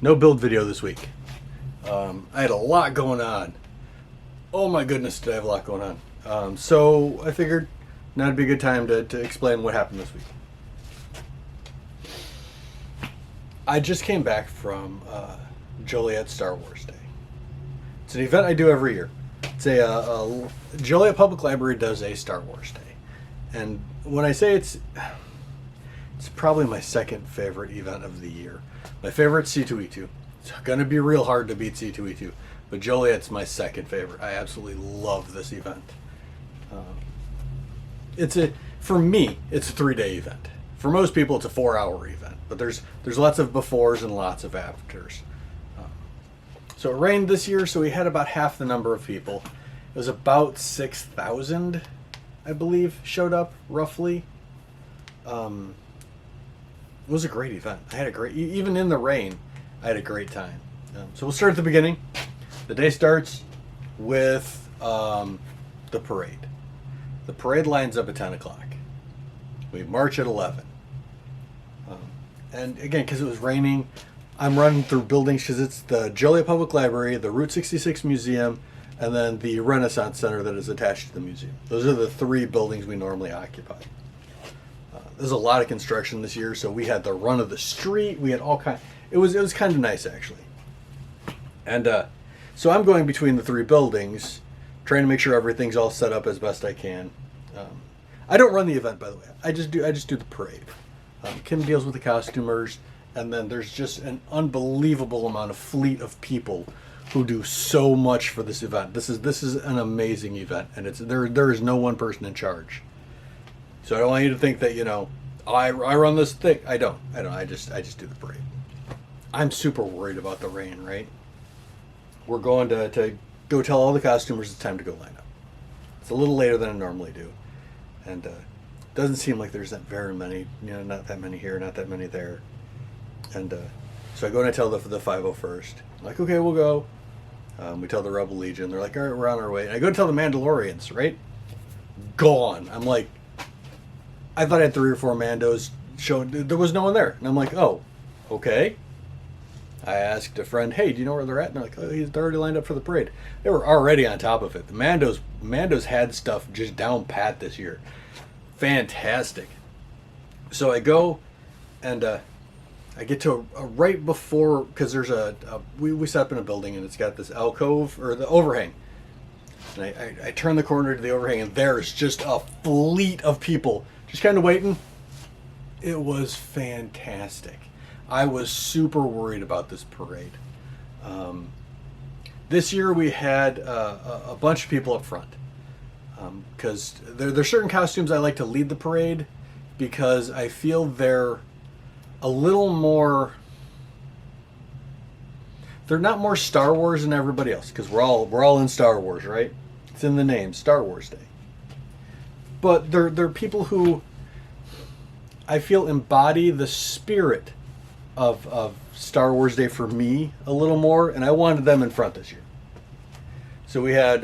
No build video this week. I had a lot going on. Oh my goodness, did I have a lot going on. So I figured now would be a good time to explain what happened this week. I just came back from Joliet Star Wars Day. It's an event I do every year. It's a Joliet Public Library does a Star Wars Day. And when I say it's probably my second favorite event of the year. My favorite's C2E2. It's going to be real hard to beat C2E2. But Joliet's my second favorite. I absolutely love this event. For me, it's a 3-day event. For most people, it's a 4-hour event. But there's lots of befores and lots of afters. So it rained this year, so we had about half the number of people. It was about 6,000, I believe, showed up, roughly. It was a great event. I had a great, even in the rain, I had a great time. So we'll start at the beginning. The day starts with the parade. The parade lines up at 10 o'clock. We march at 11. And again, because it was raining, I'm running through buildings because it's the Joliet Public Library, the Route 66 Museum, and then the Renaissance Center that is attached to the museum. Those are the 3 buildings we normally occupy. There's a lot of construction this year, so we had the run of the street. We had all kind. It was kind of nice actually. And so I'm going between the 3 buildings, trying to make sure everything's all set up as best I can. I don't run the event, by the way. I just do the parade. Kim deals with the costumers, and then there's just an unbelievable amount of fleet of people who do so much for this event. This is an amazing event, and there is no one person in charge. So I don't want you to think that, I run this thing. I don't. I just do the parade. I'm super worried about the rain, right? We're going to go tell all the costumers it's time to go line up. It's a little later than I normally do. And it doesn't seem like there's that very many, not that many here, not that many there. And so I go and I tell the 501st. I'm like, okay, we'll go. We tell the Rebel Legion. They're like, all right, we're on our way. And I go to tell the Mandalorians, right? Gone. I'm like, I thought I had 3 or 4 Mandos showing. There was no one there. And I'm like, oh, okay. I asked a friend, hey, do you know where they're at? And they're like, oh, they're already lined up for the parade. They were already on top of it. The Mandos had stuff just down pat this year. Fantastic. So I go and I get to right before, because there's we set up in a building and it's got this alcove or the overhang. And I turn the corner to the overhang and there's just a fleet of people just kind of waiting. It was fantastic. I was super worried about this parade. This year we had a bunch of people up front because there's certain costumes I like to lead the parade because I feel they're a little more. They're not more Star Wars than everybody else because we're all in Star Wars, right? It's in the name, Star Wars Day. But they're people who I feel embody the spirit of Star Wars Day for me a little more, and I wanted them in front this year. So we had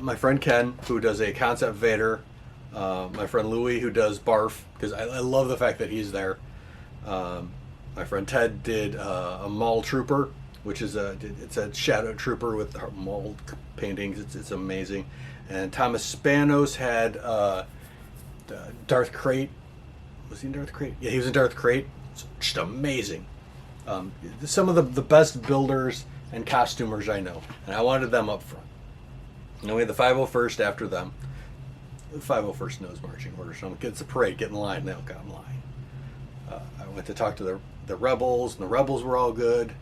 my friend Ken, who does a concept Vader, my friend Louie, who does Barf, because I love the fact that he's there. My friend Ted did a Maul Trooper, which is it's a shadow trooper with Maul paintings. It's amazing. And Thomas Spanos had Darth Crate. Was he in Darth Crate? Yeah, he was in Darth Crate. It's just amazing. Some of the best builders and costumers I know, and I wanted them up front. And we had the 501st after them. The 501st knows marching orders, so it's a parade, get in line. They all got in line. I went to talk to the rebels, and the rebels were all good.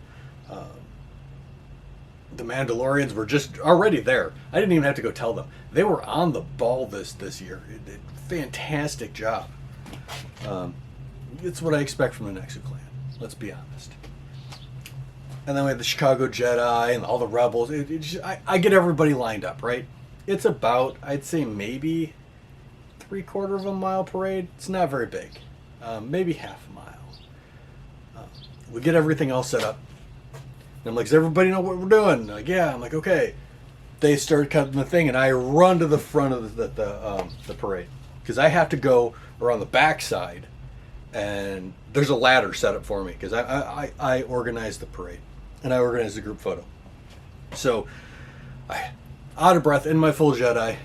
The Mandalorians were just already there. I didn't even have to go tell them. They were on the ball this year. It did fantastic job. It's what I expect from the Nexu clan. Let's be honest. And then we had the Chicago Jedi and all the rebels. I get everybody lined up, right? It's about, I'd say maybe 3/4 of a mile parade. It's not very big. Maybe half a mile. We get everything all set up. And I'm like, does everybody know what we're doing? Like, yeah. I'm like, okay. They start cutting the thing, and I run to the front of the parade because I have to go around the back side and there's a ladder set up for me because I organized the parade and I organized the group photo. So I, out of breath, in my full Jedi,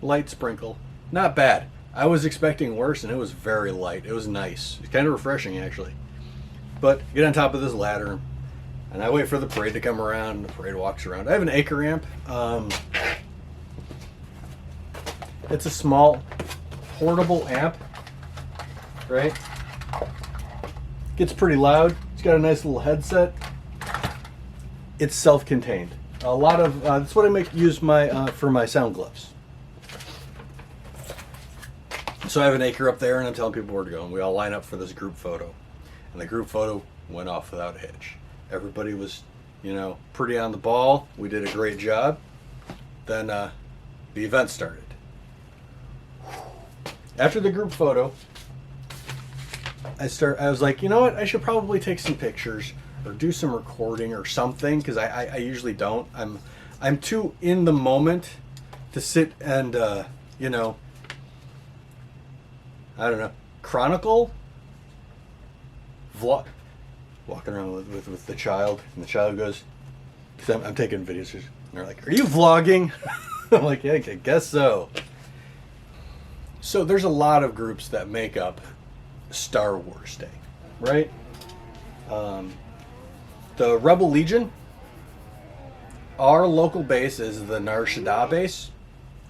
light sprinkle, not bad. I was expecting worse, and it was very light. It was nice. It's kind of refreshing, actually. But get on top of this ladder, and I wait for the parade to come around, and the parade walks around. I have an acre amp. It's a small, portable amp, right? Gets pretty loud. It's got a nice little headset. It's self-contained. A lot of that's what I use for my sound gloves. So I have an acre up there, and I'm telling people where to go, and we all line up for this group photo. And the group photo went off without a hitch. Everybody was, pretty on the ball. We did a great job. Then the event started. After the group photo, I was like, you know what? I should probably take some pictures or do some recording or something, because I usually don't. I'm too in the moment to sit and I don't know, chronicle, vlog, walking around with the child, and the child goes, because I'm taking videos, and they're like, "Are you vlogging?" I'm like, "Yeah, I guess so." So there's a lot of groups that make up Star Wars Day, right? The Rebel Legion, our local base is the Nar Shaddaa base,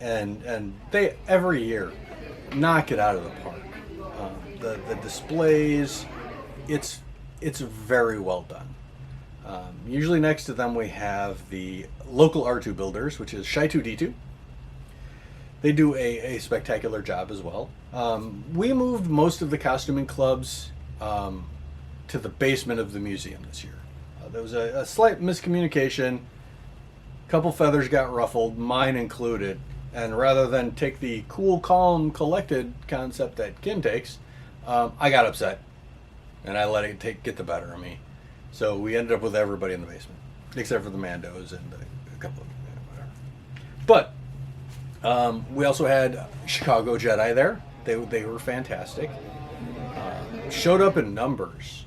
and they every year knock it out of the park. The displays, it's very well done. Usually next to them we have the local R2 builders, which is Shy2D2. They do a spectacular job as well. We moved most of the costuming clubs to the basement of the museum this year. There was a slight miscommunication. A couple feathers got ruffled, mine included. And rather than take the cool, calm, collected concept that Kim takes, I got upset, and I let it get the better of me. So we ended up with everybody in the basement, except for the Mandos and a couple of whatever. But we also had Chicago Jedi there. They were fantastic. Showed up in numbers.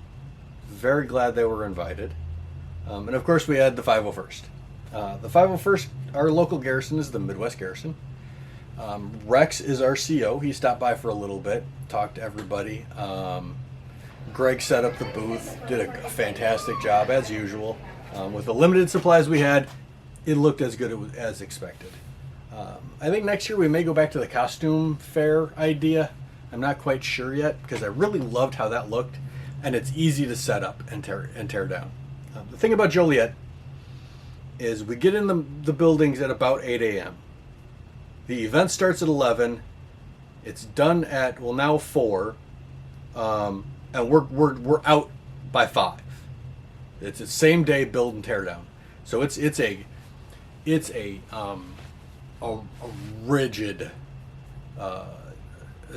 Very glad they were invited. And of course we had the 501st. The 501st, our local garrison, is the Midwest Garrison. Rex is our CO. He stopped by for a little bit, talked to everybody. Greg set up the booth, did a fantastic job as usual. With the limited supplies we had, it looked as good as expected. I think next year we may go back to the costume fair idea. I'm not quite sure yet, because I really loved how that looked, and it's easy to set up and tear down. The thing about Joliet is we get in the buildings at about 8 a.m. The event starts at 11. It's done at, now 4. And we're out by 5. It's the same day build and tear down. So it's a rigid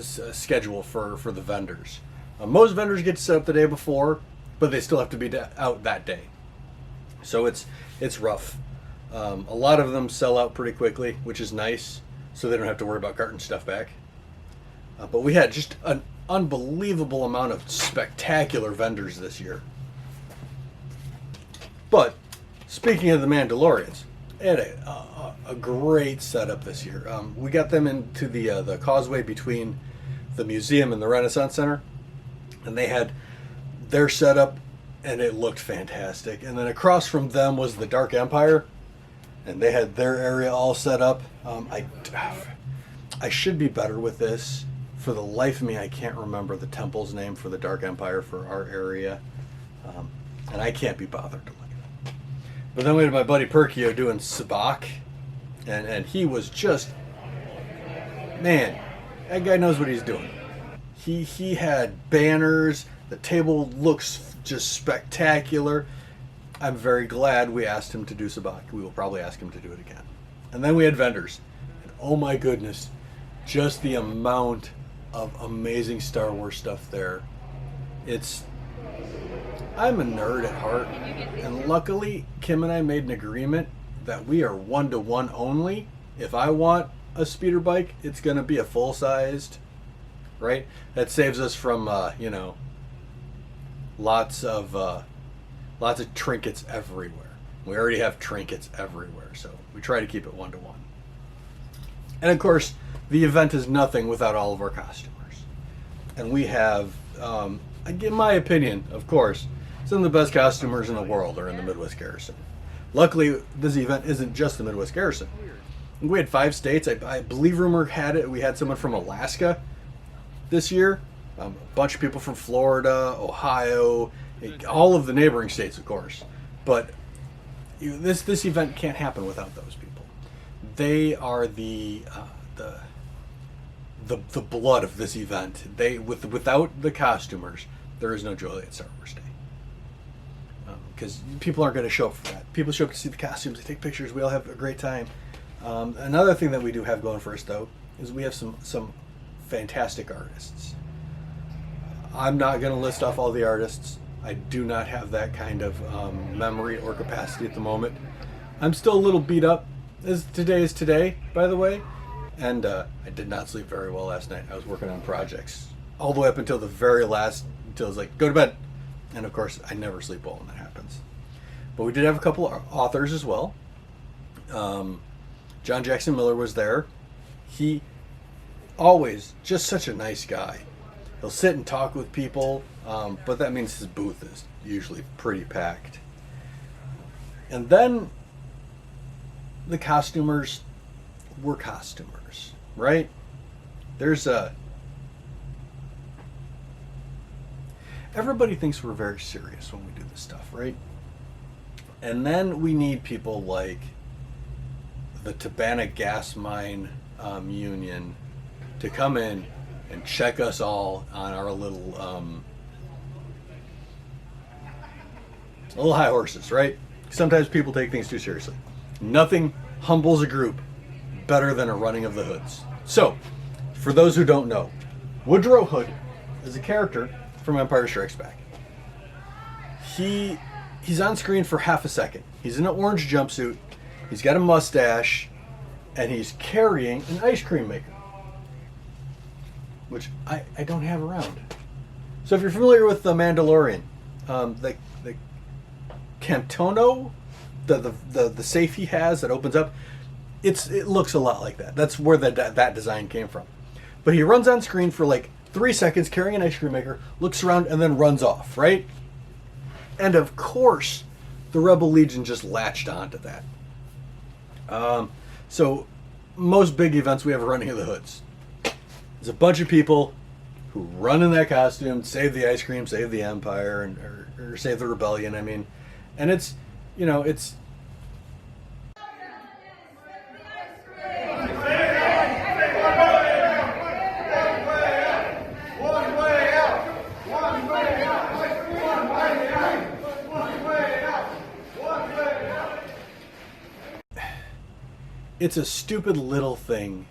schedule for the vendors. Most vendors get to set up the day before, but they still have to be out that day. So it's rough. A lot of them sell out pretty quickly, which is nice, so they don't have to worry about carting stuff back. But we had just an unbelievable amount of spectacular vendors this year. But speaking of the Mandalorians, it had a great setup this year. We got them into the causeway between the museum and the Renaissance Center, and they had their setup, and it looked fantastic. And then across from them was the Dark Empire, and they had their area all set up. I should be better with this. For the life of me, I can't remember the temple's name for the Dark Empire for our area, and I can't be bothered to look it up. But then we had my buddy Perkio doing Sabak, and he was just, man, that guy knows what he's doing. He had banners. The table looks just spectacular. I'm very glad we asked him to do Sabak. We will probably ask him to do it again. And then we had vendors. And oh my goodness, just the amount of amazing Star Wars stuff there. I'm a nerd at heart. And luckily, Kim and I made an agreement that we are 1-to-1 only. If I want a speeder bike, it's going to be a full-sized right? That saves us from lots of trinkets everywhere. We already have trinkets everywhere, so we try to keep it 1-to-1. And of course, the event is nothing without all of our costumers. And we have, in my opinion, of course, some of the best costumers in the world are in the Midwest Garrison. Luckily, this event isn't just the Midwest Garrison. We had 5 states. I believe rumor had it. We had someone from Alaska this year. A bunch of people from Florida, Ohio, all of the neighboring states, of course. But this event can't happen without those people. They are the blood of this event. Without the costumers, there is no Joliet Star Wars Day. Because people aren't going to show up for that. People show up to see the costumes, they take pictures, we all have a great time. Another thing that we do have going for us, though, is we have some fantastic artists. I'm not going to list off all the artists. I do not have that kind of memory or capacity at the moment. I'm still a little beat up, as today is today, by the way. And I did not sleep very well last night. I was working on projects all the way up until the very last, until I was like, go to bed. And of course, I never sleep well when that happens. But we did have a couple of authors as well. John Jackson Miller was there. He always just such a nice guy. He'll sit and talk with people, but that means his booth is usually pretty packed. And then the costumers were costumers, right? Everybody thinks we're very serious when we do this stuff, right? And then we need people like the Tabana Gas Mine Union to come in and check us all on our little high horses, right? Sometimes people take things too seriously. Nothing humbles a group better than a running of the hoods. So, for those who don't know, Woodrow Hood is a character from Empire Strikes Back. He's on screen for half a second. He's in an orange jumpsuit, he's got a mustache, and he's carrying an ice cream maker, which I don't have around. So if you're familiar with The Mandalorian, the Cantono, the safe he has that opens up, it looks a lot like that. That's where that design came from. But he runs on screen for like 3 seconds carrying an ice cream maker, looks around, and then runs off, right? And of course, the Rebel Legion just latched onto that. So most big events, we have a running of the hoods. There's a bunch of people who run in that costume, save the ice cream, save the Empire, or save the rebellion. I mean, and it's. It's a stupid little thing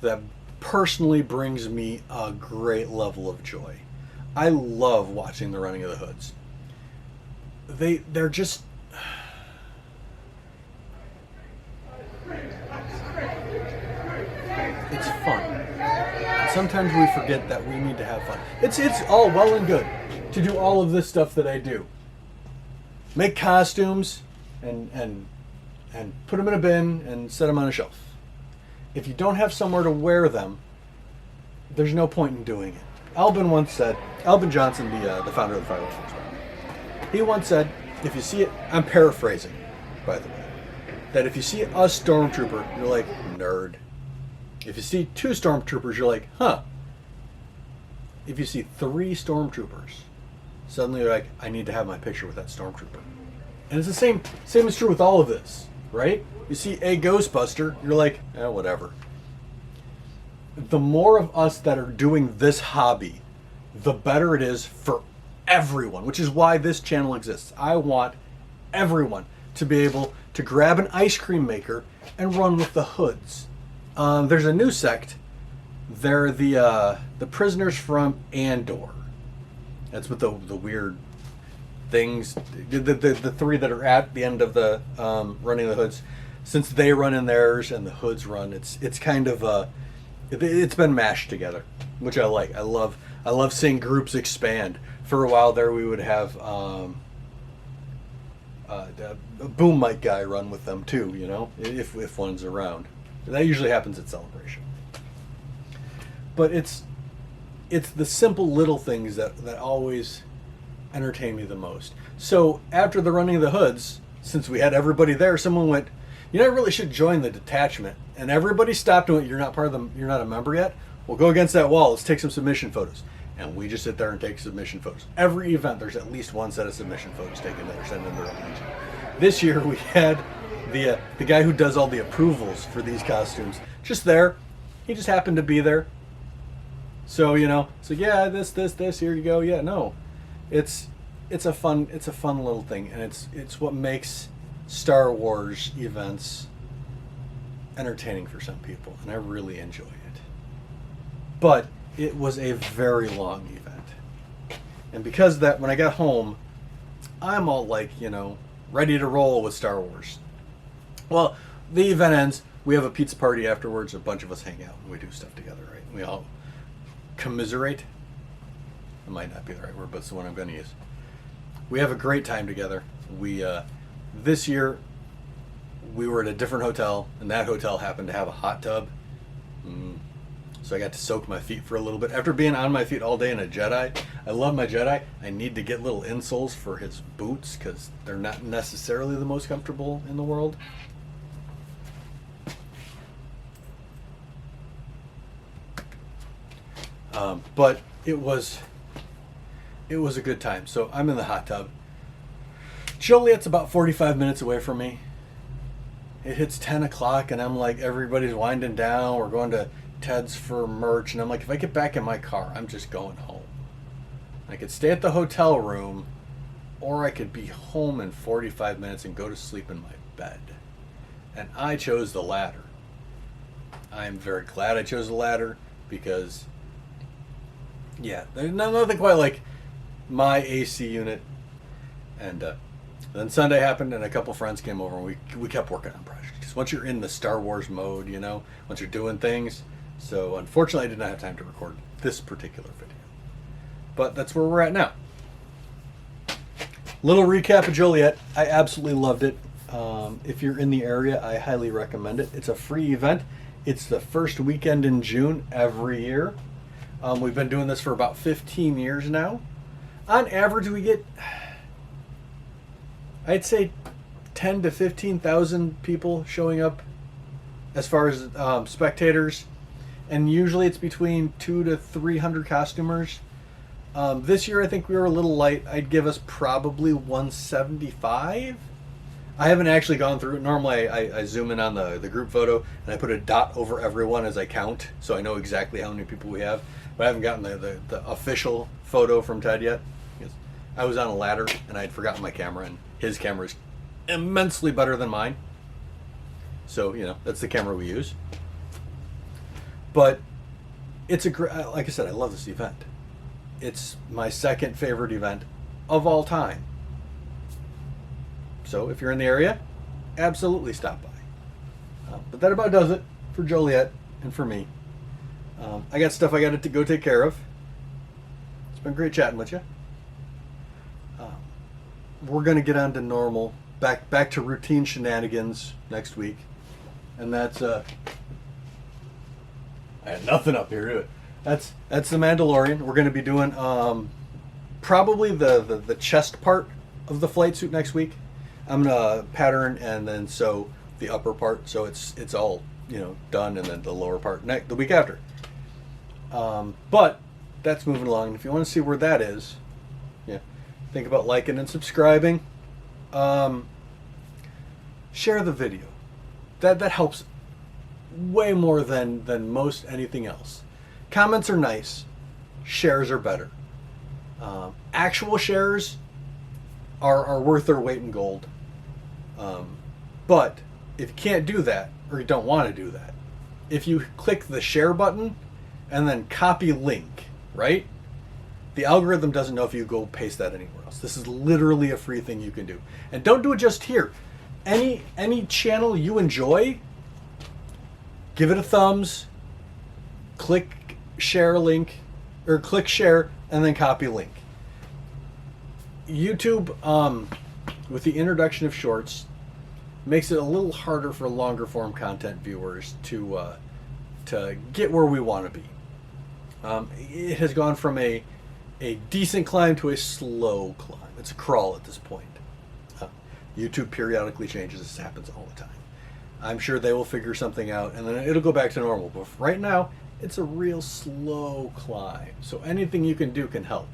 that personally brings me a great level of joy. I love watching the running of the hoods. They're just... It's fun. Sometimes we forget that we need to have fun. It's all well and good to do all of this stuff that I do. Make costumes and put them in a bin and set them on a shelf. If you don't have somewhere to wear them, there's no point in doing it. Albin Johnson, the founder of the 501st, he once said, if you see it, I'm paraphrasing, by the way, that if you see a stormtrooper, you're like, nerd. If you see 2 stormtroopers, you're like, huh. If you see 3 stormtroopers, suddenly you're like, I need to have my picture with that stormtrooper. And it's the same is true with all of this, right? You see a Ghostbuster, you're like, whatever. The more of us that are doing this hobby, the better it is for everyone, which is why this channel exists. I want everyone to be able to grab an ice cream maker and run with the hoods. There's a new sect. They're the prisoners from Andor. That's what the weird things, the 3 that are at the end of the running the hoods. Since they run in theirs and the hoods run, it's kind of it's been mashed together. which I like. I love seeing groups expand. For a while there, we would have a boom mic guy run with them too. You know, if one's around. That usually happens at Celebration. But it's the simple little things that always entertain me the most. So after the running of the hoods, since we had everybody there, someone went, "You know, I really should join the detachment." And everybody stopped and went, "You're not part of them. You're not a member yet. Well, go against that wall. Let's take some submission photos." And we just sit there and take submission photos. Every event, there's at least one set of submission photos taken that are sent in their own region. This year, we had the guy who does all the approvals for these costumes just there. He just happened to be there. So, you know, so yeah, this, here you go. Yeah, no, it's a fun little thing, and it's what makes Star Wars events entertaining for some people, and I really enjoy it. But it was a very long event, and because of that, when I got home, I'm all like, you know, ready to roll with Star Wars. Well, the event ends. We have a pizza party afterwards. A bunch of us hang out and we do stuff together, right? We all commiserate. It might not be the right word, but it's the one I'm going to use. We have a great time together. We this year we were at a different hotel, and that hotel happened to have a hot tub. So I got to soak my feet for a little bit. After being on my feet all day in a Jedi, I love my Jedi. I need to get little insoles for his boots because they're not necessarily the most comfortable in the world. But it was a good time. So I'm in the hot tub. Joliet's about 45 minutes away from me. It hits 10 o'clock and I'm like, everybody's winding down. We're going to Ted's for merch. And I'm like, if I get back in my car, I'm just going home. I could stay at the hotel room, or I could be home in 45 minutes and go to sleep in my bed. And I chose the latter. I'm very glad I chose the latter because, yeah, there's nothing quite like my AC unit. And then Sunday happened and a couple friends came over and we kept working on projects. Because once you're in the Star Wars mode, you know, once you're doing things. So unfortunately I did not have time to record this particular video. But that's where we're at now. Little recap of Joliet. I absolutely loved it. If you're in the area, I highly recommend it. It's a free event. It's the first weekend in June every year. We've been doing this for about 15 years now. On average, we get, I'd say, 10 to 15,000 people showing up as far as spectators. And usually it's between 200 to 300 costumers. This year, I think we were a little light. I'd give us probably 175. I haven't actually gone through it. Normally, I zoom in on the group photo and I put a dot over everyone as I count, so I know exactly how many people we have. But I haven't gotten the official photo from Ted yet. I was on a ladder and I'd forgotten my camera, and his camera is immensely better than mine. So, you know, that's the camera we use. But it's a great, like I said, I love this event. It's my second favorite event of all time. So if you're in the area, absolutely stop by. But that about does it for Joliet and for me. I got stuff I got to go take care of. It's been great chatting with you. We're going to get on to normal, back to routine shenanigans next week. And that's, I had nothing up here to it. That's the Mandalorian. We're going to be doing probably the chest part of the flight suit next week. I'm gonna pattern and then sew the upper part so it's all, you know, done, and then the lower part the week after. But that's moving along. And if you want to see where that is, yeah, think about liking and subscribing. Share the video. That helps way more than most anything else. Comments are nice. Shares are better. Actual shares are worth their weight in gold. But if you can't do that, or you don't want to do that, if you click the share button and then copy link, right? The algorithm doesn't know if you go paste that anywhere else. This is literally a free thing you can do. And don't do it just here. Any channel you enjoy, give it a thumbs, click share link, or click share and then copy link. YouTube, with the introduction of shorts, makes it a little harder for longer form content viewers to get where we want to be. It has gone from a decent climb to a slow climb. It's a crawl at this point. YouTube periodically changes. This happens all the time. I'm sure they will figure something out and then it'll go back to normal. But right now, it's a real slow climb. So anything you can do can help.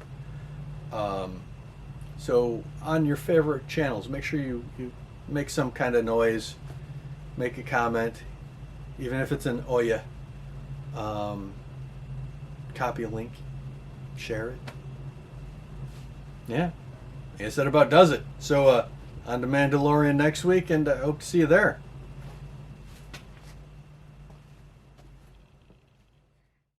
So on your favorite channels, make sure you make some kind of noise, make a comment, even if it's an Oya. Copy a link, share it. Yeah, I guess that about does it. So on to Mandalorian next week, and I hope to see you there.